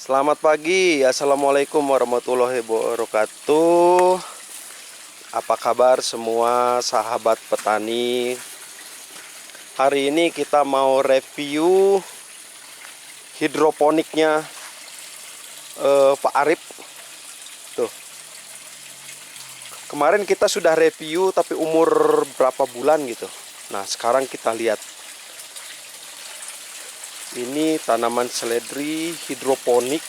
Selamat pagi, assalamualaikum warahmatullahi wabarakatuh. Apa kabar semua sahabat petani? Hari ini kita mau review hidroponiknya Pak Arif. Tuh, kemarin kita sudah review tapi umur berapa bulan gitu. Nah sekarang kita lihat. Ini tanaman seledri hidroponik.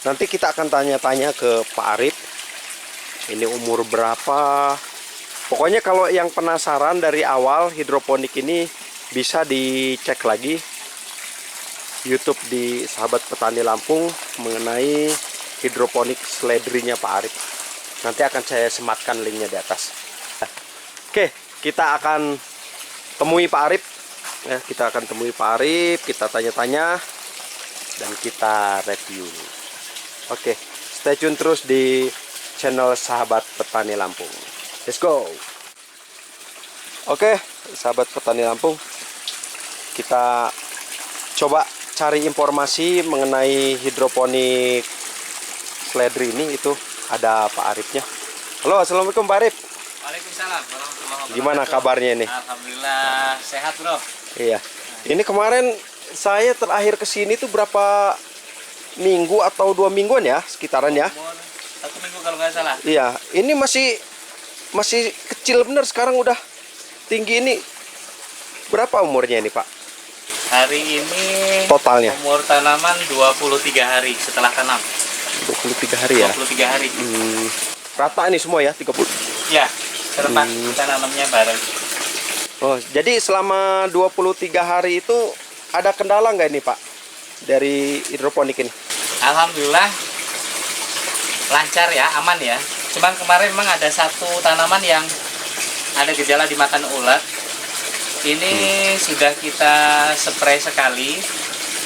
Nanti kita akan tanya-tanya ke Pak Arif. Ini umur berapa? Pokoknya kalau yang penasaran dari awal hidroponik ini bisa dicek lagi YouTube di Sahabat Petani Lampung mengenai hidroponik seledrinya Pak Arif. Nanti akan saya sematkan linknya di atas. Oke, kita akan temui Pak Arif. Ya, kita akan temui Pak Arif, kita tanya-tanya dan kita review. Oke, stay tune terus di channel Sahabat Petani Lampung. Let's go. Oke, Sahabat Petani Lampung, kita coba cari informasi mengenai hidroponik seledri ini. Itu ada Pak Arifnya. Halo, assalamualaikum Pak Arif. Waalaikumsalam warahmatullahi wabarakatuh. Gimana kabarnya ini? Alhamdulillah sehat bro. Iya. Ini kemarin saya terakhir ke sini tuh berapa minggu atau 2 mingguan ya sekitaran ya? Umur 1 minggu kalau nggak salah. Iya. Ini masih kecil bener, sekarang udah tinggi ini. Berapa umurnya ini Pak? Hari ini Totalnya? umur tanaman 23 hari setelah tanam. 23 hari ya? 23 hari. Rata ini semua ya? 30? Ya, serentak kita nanamnya bareng. Oh, jadi selama 23 hari itu ada kendala nggak ini Pak? Dari hidroponik ini? Alhamdulillah lancar ya, aman ya. Cuman kemarin memang ada satu tanaman yang ada gejala dimakan ulat. Ini sudah kita spray sekali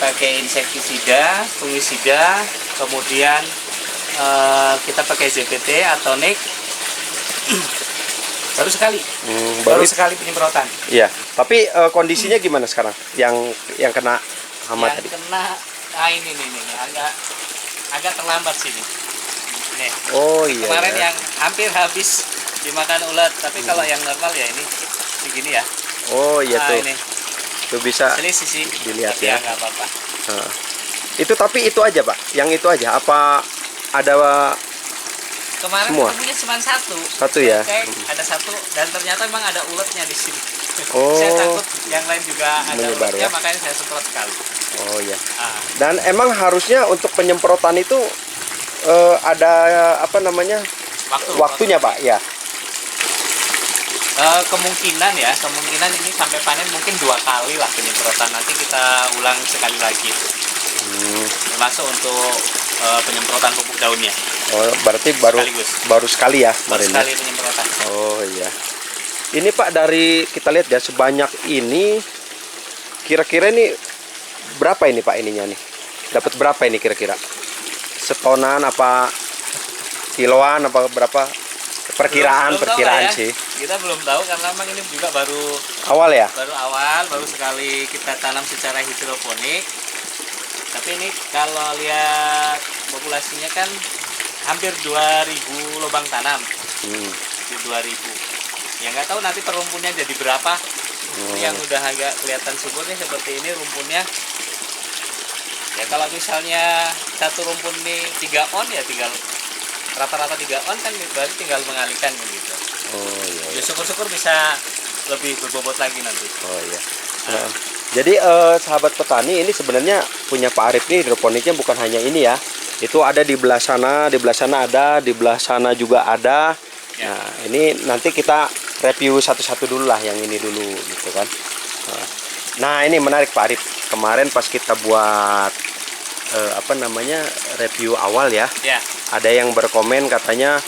pakai insektisida, fungisida, kemudian kita pakai ZPT atau NIK. Baru sekali, baru sekali penyemprotan. Iya, tapi kondisinya gimana sekarang? Yang kena hama tadi? Kena, ini agak terlambat sini. Nih. Oh iya. Kemarin ya. yang hampir habis dimakan ulat, tapi kalau yang normal ya ini segini ya. Oh iya tuh. Ini. Tuh bisa Ini sisi dilihat tapi ya. nggak apa-apa. Nah. Itu aja Pak? Yang itu aja? Apa ada Kemarin semua? ketemunya cuma satu. Satu ya? Oke, ada satu dan ternyata memang ada ulatnya di sini. Oh. Saya takut yang lain juga ada Menyebar, ulatnya, ya? makanya saya semprot sekali. Oh iya. Ah. Dan emang harusnya untuk penyemprotan itu ada apa namanya? Waktunya Pak? Ya. Kemungkinan ini sampai panen mungkin 2 kali lah penyemprotan. Nanti kita ulang sekali lagi. Termasuk untuk penyemprotan pupuk daunnya. Oh, berarti baru sekali ya kemarin. Sekali penyemprotan. Oh iya. Ini Pak, dari kita lihat ya sebanyak ini kira-kira ini berapa ini Pak ininya nih? Dapat berapa ini kira-kira? Setonan apa kiloan apa berapa? Perkiraan ya. Sih. Kita belum tahu karena memang ini juga baru Awal ya? Baru sekali kita tanam secara hidroponik. Tapi ini kalau lihat populasinya kan hampir 2000 lubang tanam. Di 2000. Ya nggak tahu nanti perumpunnya jadi berapa. Yang udah agak kelihatan suburnya seperti ini rumpunnya. Ya kalau misalnya satu rumpun ini 3 on ya tinggal rata-rata 3 on kan berarti tinggal mengalihkan gitu. Oh iya. Ya syukur-syukur bisa lebih berbobot lagi nanti. Oh iya. Nah, jadi sahabat petani, ini sebenarnya punya Pak Arif nih hidroponiknya bukan hanya ini ya. Itu ada di belah sana ada, di belah sana juga ada. Ya. Nah, ini nanti kita review satu-satu dulu lah, yang ini dulu gitu kan. Nah, ini menarik Pak Arif. Kemarin pas kita buat review awal ya. Ya. Ada yang berkomen katanya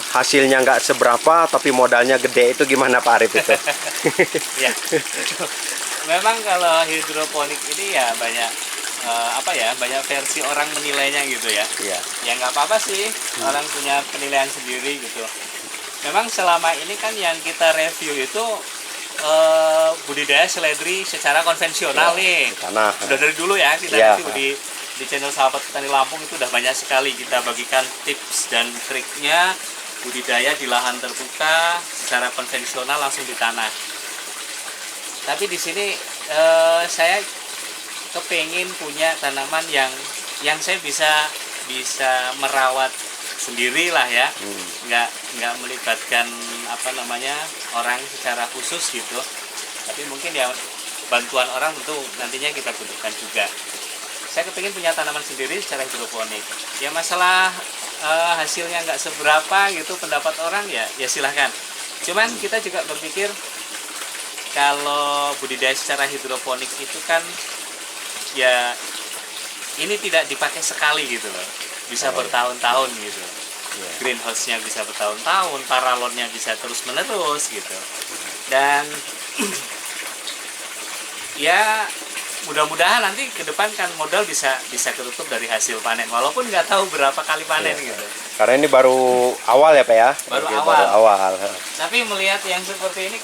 hasilnya nggak seberapa tapi modalnya gede. Itu gimana Pak Arif itu? Ya. Memang kalau hidroponik ini ya banyak banyak versi orang menilainya gitu ya. Iya. Ya nggak apa-apa sih, orang punya penilaian sendiri gitu. Memang selama ini kan yang kita review itu budidaya seledri secara konvensional nih. di tanah. Udah dari dulu ya kita Iya. nanti di channel Sahabat Petani Lampung itu udah banyak sekali kita bagikan tips dan triknya budidaya di lahan terbuka secara konvensional langsung di tanah. Tapi di sini saya kepengen punya tanaman yang saya bisa merawat sendiri lah ya, nggak melibatkan orang secara khusus gitu. Tapi mungkin ya bantuan orang tentu nantinya kita butuhkan juga. Saya kepingin punya tanaman sendiri secara hidroponik. Ya masalah hasilnya nggak seberapa gitu pendapat orang ya silahkan. Cuman kita juga berpikir kalau budidaya secara hidroponik itu kan ya ini tidak dipakai sekali gitu loh, bisa bertahun-tahun gitu. Greenhouse-nya bisa bertahun-tahun, paralonnya bisa terus-menerus gitu. Dan ya mudah-mudahan nanti ke depan kan modal bisa ketutup dari hasil panen, walaupun nggak tahu berapa kali panen gitu. Karena ini baru awal ya Pak ya? Baru Baru awal. Tapi melihat yang seperti ini,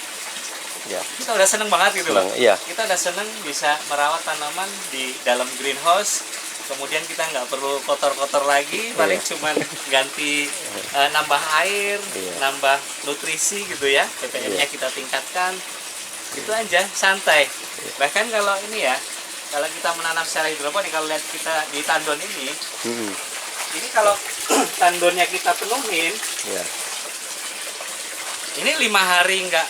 Ya. kita udah seneng banget gitu loh. Iya. Kita udah seneng bisa merawat tanaman di dalam greenhouse. Kemudian kita nggak perlu kotor-kotor lagi, paling cuman ganti nambah air, nambah nutrisi gitu ya, ppm-nya kita tingkatkan, itu aja santai. Bahkan kalau ini ya, kalau kita menanam secara hidroponik, kalau lihat kita di tandon ini kalau tandonnya kita penuhin, ini 5 hari nggak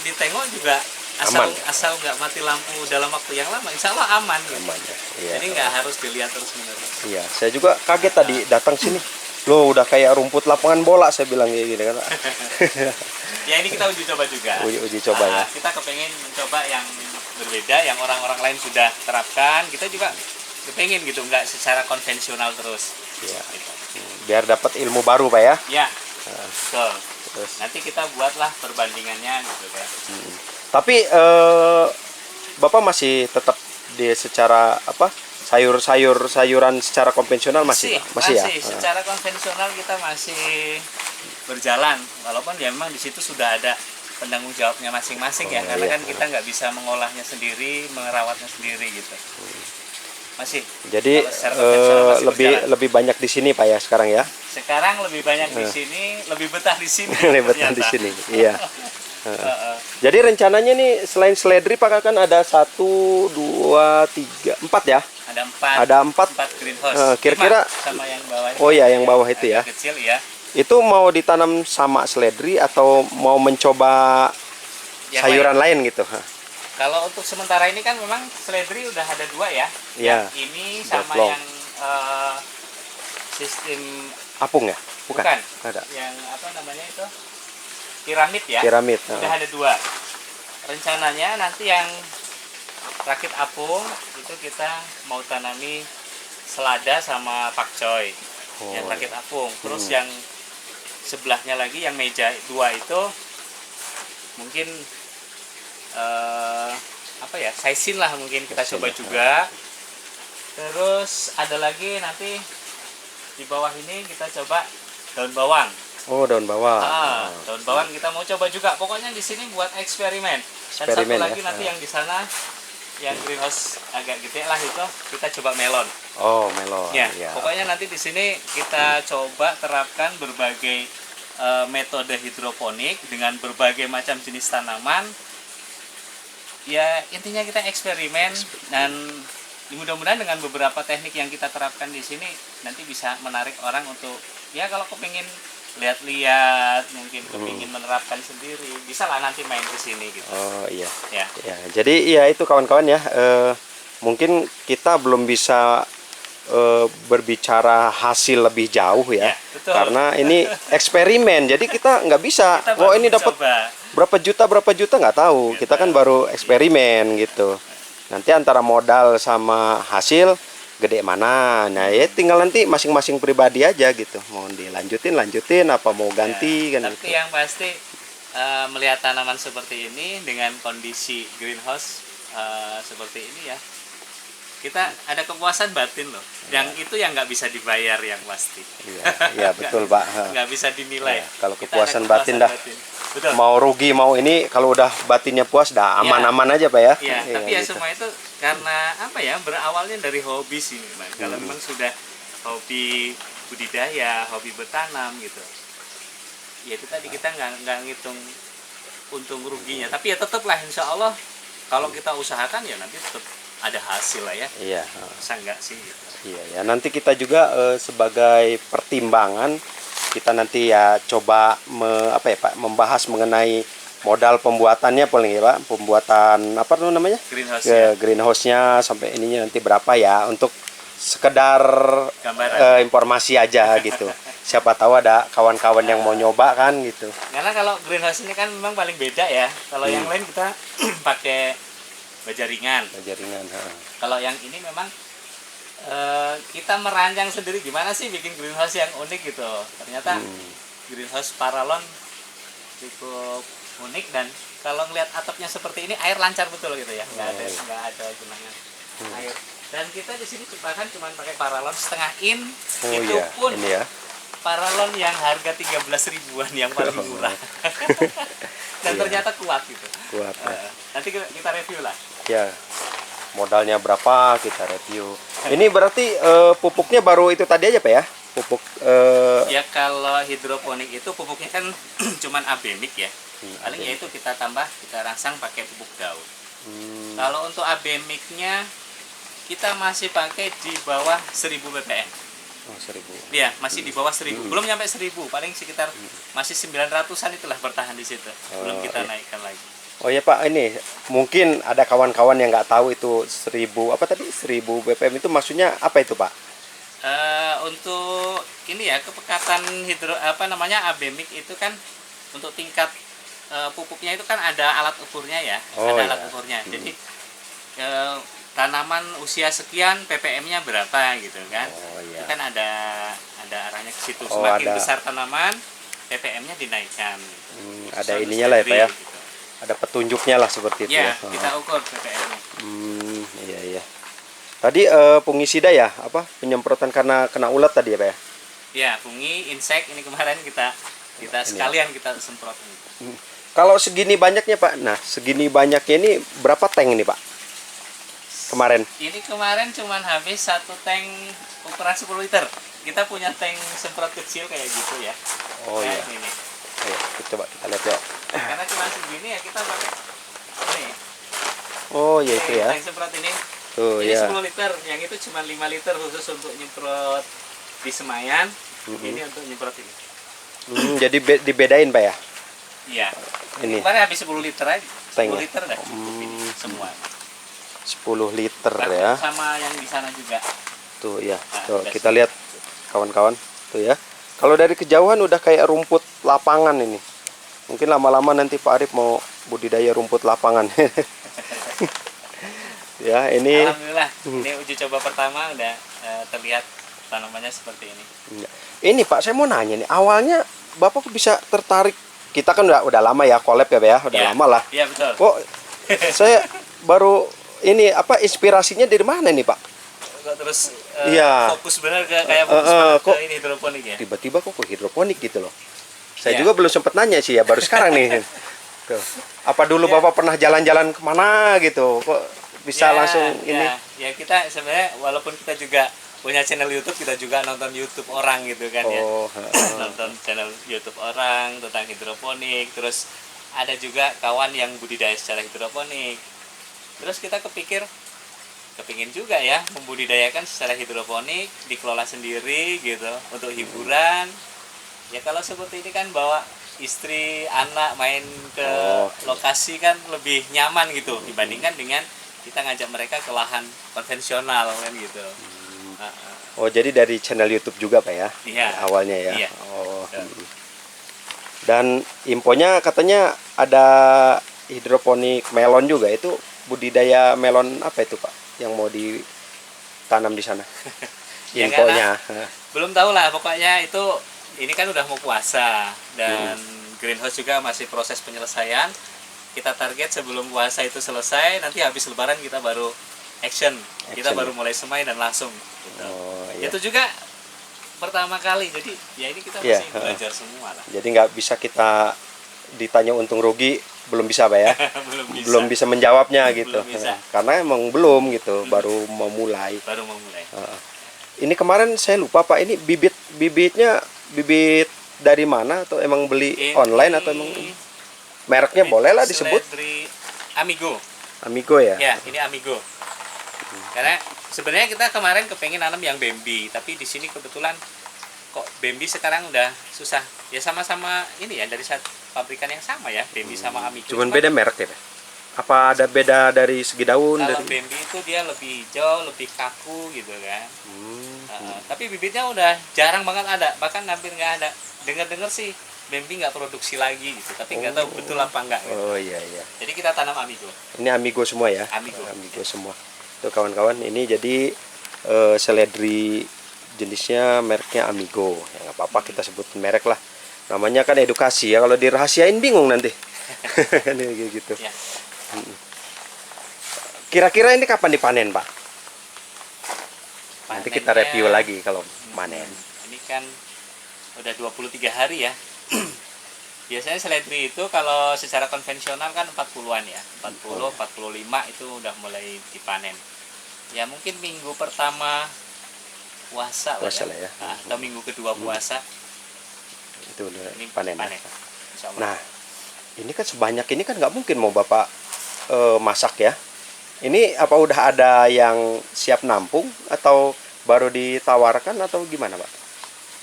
ditengok juga. Asal nggak mati lampu dalam waktu yang lama, insya Allah aman. Gitu. Aman ya. Iya. Jadi nggak harus dilihat terus menerus. Iya, saya juga kaget tadi datang sini. Loh, udah kayak rumput lapangan bola, saya bilang kayak gini kan. Ya ini kita uji coba juga. Uji coba ya. Kita kepengen mencoba yang berbeda, yang orang-orang lain sudah terapkan. Kita juga kepengen gitu, nggak secara konvensional terus. Iya. Gitu. Biar dapat ilmu baru Pak ya. Ya, betul. Terus nanti kita buatlah perbandingannya gitu ya. Tapi Bapak masih tetap di secara sayuran secara konvensional masih ya? Secara konvensional kita masih berjalan, walaupun ya memang di situ sudah ada penanggung jawabnya masing-masing ya, karena kan kita nggak bisa mengolahnya sendiri, merawatnya sendiri gitu. Masih. Jadi lebih banyak di sini Pak ya sekarang ya? Sekarang lebih banyak di sini, lebih betah di sini. Lebih betah di sini, iya. Jadi rencananya nih selain seledri Pak kan ada 1, 2, 3, 4 ya? Ada 4 greenhouse. Kira-kira sama yang bawah. Oh ya, yang bawah itu ya. Kecil ya. Itu mau ditanam sama seledri atau mau mencoba Yang sayuran lain gitu? Kalau untuk sementara ini kan memang seledri udah ada 2 ya. Iya. Yang ini sama Deadlock. yang sistem Apung ya? Bukan. Ada. Yang apa namanya itu? Piramid ya. Piramid. Udah ada 2. Rencananya nanti yang rakit apung itu kita mau tanami selada sama pakcoy. Yang rakit apung. Terus yang sebelahnya lagi yang meja 2 itu mungkin saisin lah mungkin kita coba juga. Terus ada lagi nanti di bawah ini kita coba daun bawang. Oh, daun bawang. Daun bawang kita mau coba juga. Pokoknya di sini buat eksperimen. Dan satu lagi nanti yang di sana yang greenhouse agak gede lah itu kita coba melon. Oh, melon. Ya. Pokoknya nanti di sini kita coba terapkan berbagai metode hidroponik dengan berbagai macam jenis tanaman. Ya intinya kita eksperimen dan mudah-mudahan dengan beberapa teknik yang kita terapkan di sini nanti bisa menarik orang untuk ya kalau kepingin lihat-lihat mungkin kepingin menerapkan sendiri bisa lah nanti main ke sini gitu. Oh iya. Ya. Jadi ya itu kawan-kawan ya. Mungkin kita belum bisa berbicara hasil lebih jauh ya, betul. Karena ini eksperimen. Jadi kita nggak bisa. Kita ini dapat berapa juta nggak tahu. Kita kan baru eksperimen gitu. Nanti antara modal sama hasil gede mana. Nah ya tinggal nanti masing-masing pribadi aja gitu. Mau lanjutin apa mau ganti kan. Tapi gitu. yang pasti melihat tanaman seperti ini dengan kondisi greenhouse seperti ini ya, kita ada kepuasan batin loh. Yang itu yang nggak bisa dibayar yang pasti. Iya betul Pak. Nggak bisa dinilai. Kalau kepuasan batin dah. Betul. Mau rugi mau ini, kalau udah batinnya puas, dah aman-aman aja Pak ya. Iya, tapi ya gitu. semua itu karena apa ya, berawalnya dari hobi sih memang. Kalau memang sudah hobi budidaya, hobi bertanam gitu, ya itu tadi kita nggak ngitung untung ruginya, tapi ya tetaplah insya Allah kalau kita usahakan ya nanti tetap ada hasil lah ya. Iya. Masa enggak sih gitu. Iya ya, nanti kita juga sebagai pertimbangan kita nanti ya coba membahas mengenai modal pembuatannya paling ya Pak, pembuatan apa tuh namanya? Greenhouse ya. Greenhouse-nya sampai ininya nanti berapa ya, untuk sekedar Gambaran. informasi aja gitu. Siapa tahu ada kawan-kawan yang mau nyoba kan gitu. Karena kalau greenhouse ini kan memang paling beda ya. Kalau yang lain kita pakai baja ringan. Jaringan. Kalau yang ini memang kita merancang sendiri gimana sih bikin greenhouse yang unik gitu. Ternyata greenhouse paralon cukup unik, dan kalau ngelihat atapnya seperti ini air lancar betul gitu ya. Nggak ada genangan air. Dan kita di sini bahkan cuma pakai paralon setengah in, itu pun ini ya. paralon yang harga 13 ribuan yang paling murah. Dan ternyata kuat gitu. Kuat. Nanti kita review lah. Ya. Modalnya berapa kita review. Ini berarti pupuknya baru itu tadi aja Pak ya? Pupuk Ya kalau hidroponik itu pupuknya kan cuman abemik ya. Paling ya itu kita tambah, kita rangsang pakai pupuk daun. Kalau untuk abemiknya kita masih pakai di bawah 1000 ppm. Oh, 1000. Iya, masih di bawah 1000. Belum nyampe 1000, paling sekitar masih 900-an itulah bertahan di situ. Belum kita naikkan lagi. Oh ya Pak, ini mungkin ada kawan-kawan yang nggak tahu itu 1000 apa tadi 1000 BPM itu maksudnya apa itu Pak? Untuk ini ya, kepekatan abemik itu kan untuk tingkat pupuknya itu kan ada alat ukurnya ya. Ada alat ukurnya. Jadi tanaman usia sekian ppm-nya berapa gitu kan. Itu kan ada arahnya ke situ. Semakin besar tanaman, ppm-nya dinaikkan. Ada ininya lah ya Pak ya. Gitu. Ada petunjuknya lah seperti itu ya. Kita ukur ppm-nya. Iya. Tadi fungisida ya, apa penyemprotan karena kena ulat tadi ya Pak ya? Ya, fungi, insek ini kemarin kita sekalian kita semprot. Kalau segini banyaknya Pak, nah segini banyaknya ini berapa tank ini Pak? Kemarin? Ini kemarin cuman habis 1 tank ukuran 10 liter. Kita punya tank semprot kecil kayak gitu ya. Oh iya. Ini. Ayo, coba kita lihat ya. Karena cuma segini ya kita pakai ini. Oh iya itu ya. Tank semprot ini. Tuh, ini ya. 10 liter, yang itu cuma 5 liter khusus untuk nyemprot di Semayan. Ini untuk nyemprot ini. Jadi dibedain Pak ya? Iya. Ini. Kemarin habis 10 liter aja. 10 Tank. liter dah cukup ini semua. 10 liter Bahkan ya. sama yang di sana juga. Tuh ya. Nah, Tuh, kita lihat kawan-kawan. Tuh ya. Kalau dari kejauhan udah kayak rumput lapangan ini. Mungkin lama-lama nanti Pak Arif mau budidaya rumput lapangan. Ya, ini alhamdulillah. Ini uji coba pertama udah terlihat tanamannya seperti ini. Ini Pak, saya mau nanya nih. Awalnya Bapak kok bisa tertarik? Kita kan udah lama ya collab ya Pak ya, udah lama lah. Iya, betul. Kok saya baru ini apa inspirasinya dari mana nih Pak? Kok terus fokus benar kayak kok ke ini hidroponik ya? Tiba-tiba kok ke hidroponik gitu loh. Saya juga belum sempat nanya sih ya, baru sekarang nih. Tuh. Apa dulu Bapak pernah jalan-jalan kemana gitu? Kok bisa langsung ini? Ya kita sebenarnya walaupun kita juga punya channel YouTube, kita juga nonton YouTube orang gitu kan ya. Nonton channel YouTube orang tentang hidroponik, terus ada juga kawan yang budidaya secara hidroponik. Terus kita kepingin juga ya membudidayakan secara hidroponik, dikelola sendiri gitu untuk hiburan. Ya kalau seperti ini kan bawa istri, anak main ke lokasi kan lebih nyaman gitu dibandingkan dengan kita ngajak mereka ke lahan konvensional kan gitu. Oh, jadi dari channel YouTube juga Pak ya? Iya. Awalnya ya. Iya. Oh. Dan infonya katanya ada hidroponik melon juga. Itu budidaya melon apa itu Pak yang mau ditanam di sana? Infonya. Belum tahu lah, pokoknya itu ini kan udah mau puasa dan greenhouse juga masih proses penyelesaian. Kita target sebelum puasa itu selesai, nanti habis lebaran kita baru action. Kita baru mulai semai dan langsung gitu. Itu juga pertama kali, jadi ya ini kita masih belajar semua lah. Jadi nggak bisa kita ditanya untung rugi belum bisa Pak ya. belum bisa. Menjawabnya gitu. Belum bisa. Karena emang belum gitu, baru mau mulai. Baru mau mulai. Ini kemarin saya lupa Pak, ini bibitnya bibit dari mana, atau emang beli online, atau emang mereknya boleh lah disebut? Seledri Amigo. Amigo ya? Ya, ini Amigo. Karena sebenarnya kita kemarin kepengen nanam yang Bambi, tapi di sini kebetulan kok Bambi sekarang udah susah. Ya sama-sama ini ya, dari satu pabrikan yang sama ya, Bambi sama Amigo. Cuman beda merek ya? Apa ada beda dari segi daun? Kalau Bambi itu dia lebih hijau, lebih kaku gitu kan. Tapi bibitnya udah jarang banget ada, bahkan hampir nggak ada. Dengar-dengar sih Bambi nggak produksi lagi gitu, tapi nggak tahu betul apa enggak gitu. Oh iya iya. Jadi kita tanam Amigo. Ini Amigo semua ya? Amigo. Amigo semua. Tuh kawan-kawan, ini jadi seledri jenisnya mereknya Amigo. Ya nggak apa-apa kita sebut merek lah. Namanya kan edukasi ya, kalau dirahasiain bingung nanti. Ini gitu. Ya. Kira-kira ini kapan dipanen Pak? Nanti kita Panennya, review lagi kalau panen. Ini kan udah 23 hari ya. Biasanya seledri itu kalau secara konvensional kan 40-an ya. 40, 45 itu udah mulai dipanen. Ya mungkin minggu pertama puasa lah ya. Nah, atau minggu kedua puasa. Itu udah Ini panen. Insya Allah. Nah, ini kan sebanyak ini kan nggak mungkin mau Bapak masak ya. Ini apa udah ada yang siap nampung atau baru ditawarkan atau gimana Pak?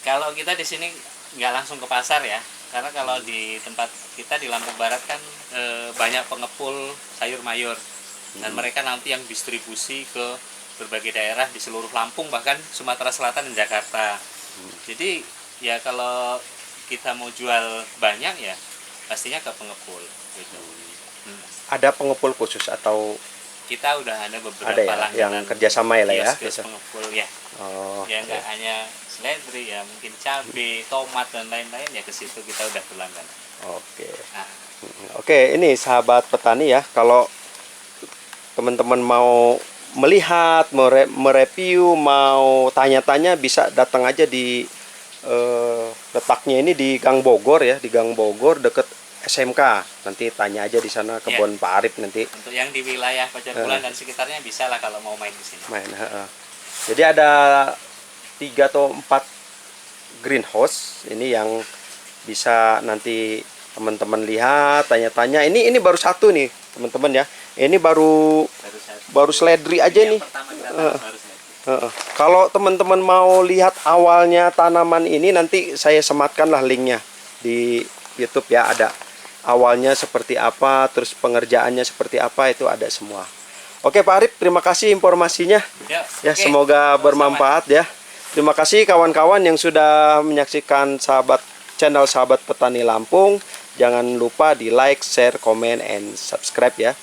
Kalau kita di sini nggak langsung ke pasar ya, karena kalau di tempat kita di Lampung Barat kan banyak pengepul sayur mayur, dan mereka nanti yang distribusi ke berbagai daerah di seluruh Lampung, bahkan Sumatera Selatan dan Jakarta. Jadi ya kalau kita mau jual banyak ya pastinya ke pengepul gitu. Ada pengepul khusus atau Kita udah ada beberapa ada ya yang kerjasama ya lah ya? kios pengepul ya. Oh, Ya nggak hanya seledri ya, mungkin cabai, tomat dan lain-lain ya, ke situ kita udah berlangganan. Oke. Nah, Oke, ini sahabat petani ya, kalau teman-teman mau melihat, mereview, mau tanya-tanya, bisa datang aja di letaknya ini di Gang Bogor ya, di Gang Bogor deket SMK. Nanti tanya aja di sana kebun Pak Arif nanti. untuk yang di wilayah Pacar Bulan dan sekitarnya bisa lah kalau mau main di sini. Main. Jadi ada 3 atau 4 greenhouse ini yang bisa nanti teman-teman lihat, tanya-tanya. Ini baru satu nih teman-teman ya. Ini baru seledri aja nih. Kalau teman-teman mau lihat awalnya tanaman ini, nanti saya sematkanlah linknya di YouTube ya, ada awalnya seperti apa, terus pengerjaannya seperti apa, itu ada semua. Oke Pak Arif, terima kasih informasinya. Ya, semoga bermanfaat ya. Terima kasih kawan-kawan yang sudah menyaksikan channel Sahabat Petani Lampung. Jangan lupa di like, share, comment, and subscribe ya.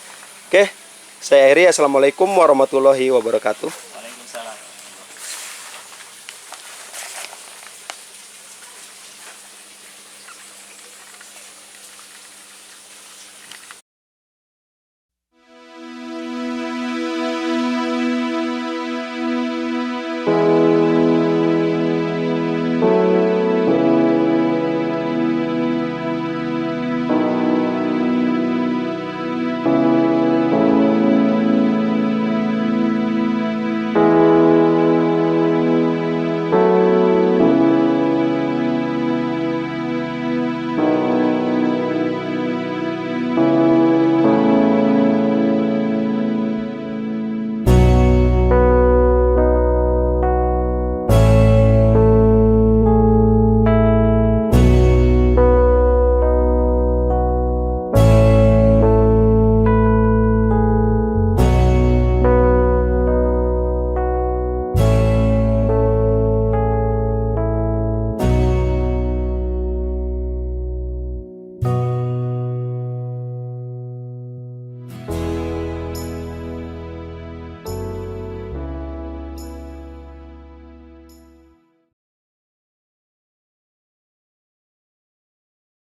Oke, saya Eri. Assalamualaikum warahmatullahi wabarakatuh.